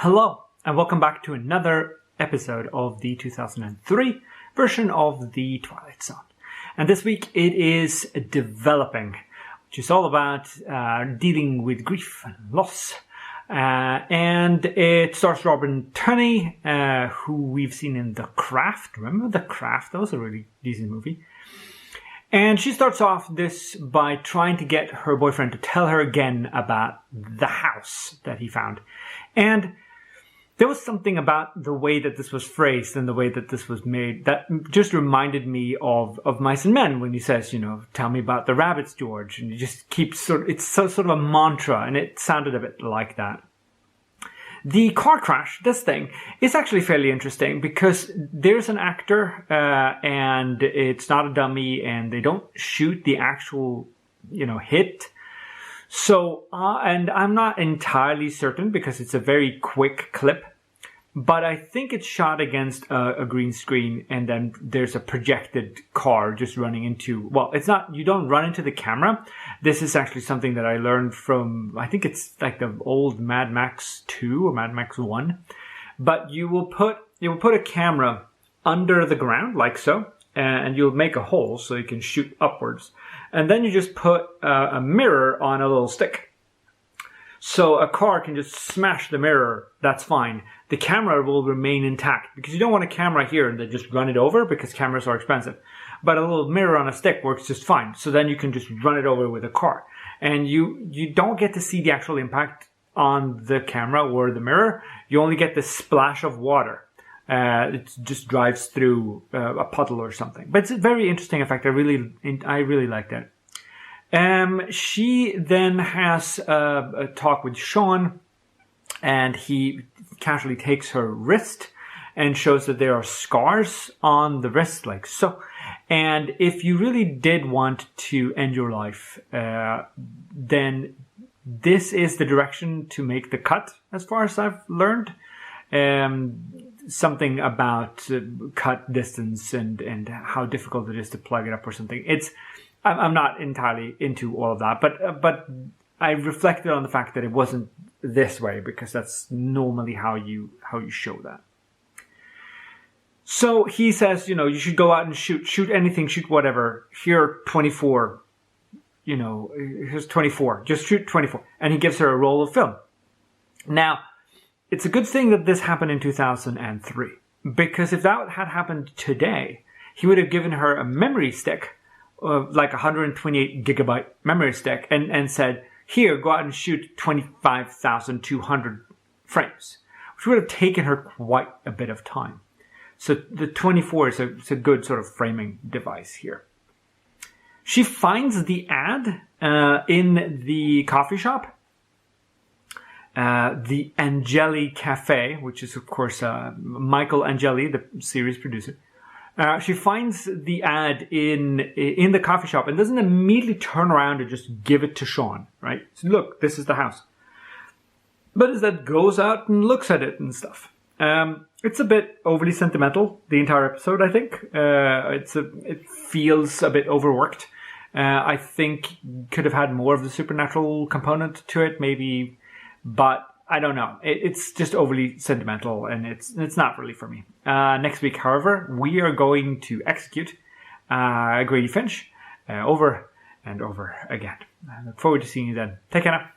Hello, and welcome back to another episode of the 2003 version of the Twilight Zone. And this week it is developing, which is all about dealing with grief and loss. And it stars Robin Tunney, who we've seen in The Craft. Remember The Craft? That was a really decent movie. And she starts off this by trying to get her boyfriend to tell her again about the house that he found. And there was something about the way that this was phrased and the way that this was made that just reminded me of Mice and Men when he says, tell me about the rabbits, George. And he just keeps it's sort of a mantra, and it sounded a bit like that. The car crash, this thing, is actually fairly interesting because there's an actor and it's not a dummy and they don't shoot the actual, hit. So, and I'm not entirely certain because it's a very quick clip, but I think it's shot against a green screen and then there's a projected car just running into, it's not, you don't run into the camera. This is actually something that I learned from, I think it's like the old Mad Max 2 or Mad Max 1, but you will put a camera under the ground like so, and you'll make a hole so you can shoot upwards. And then you just put a mirror on a little stick. So a car can just smash the mirror, that's fine. The camera will remain intact because you don't want a camera here and then just run it over because cameras are expensive. But a little mirror on a stick works just fine. So then you can just run it over with a car. And you don't get to see the actual impact on the camera or the mirror. You only get the splash of water. It just drives through a puddle or something. But it's a very interesting effect. I really like that. She then has a talk with Sean, and he casually takes her wrist and shows that there are scars on the wrist like so. And if you really did want to end your life, then this is the direction to make the cut, as far as I've learned. Something about cut distance and how difficult it is to plug it up or something. I'm not entirely into all of that, but I reflected on the fact that it wasn't this way because that's normally how you show that. So he says, you should go out and shoot anything, shoot whatever. Here are 24, here's 24, just shoot 24. And he gives her a roll of film. Now, it's a good thing that this happened in 2003, because if that had happened today, he would have given her a memory stick, like a 128 gigabyte memory stick, and said, here, go out and shoot 25,200 frames, which would have taken her quite a bit of time. So the 24 is a good sort of framing device here. She finds the ad in the coffee shop. The Angeli Cafe, which is, of course, Michael Angeli, the series producer. She finds the ad in the coffee shop and doesn't immediately turn around and just give it to Sean, right? So look, this is the house. But instead goes out and looks at it and stuff. It's a bit overly sentimental, the entire episode, I think. It feels a bit overworked. I think could have had more of the supernatural component to it, maybe. But I don't know. It's just overly sentimental, and it's not really for me. Next week, however, we are going to execute Grady Finch over and over again. I look forward to seeing you then. Take care now.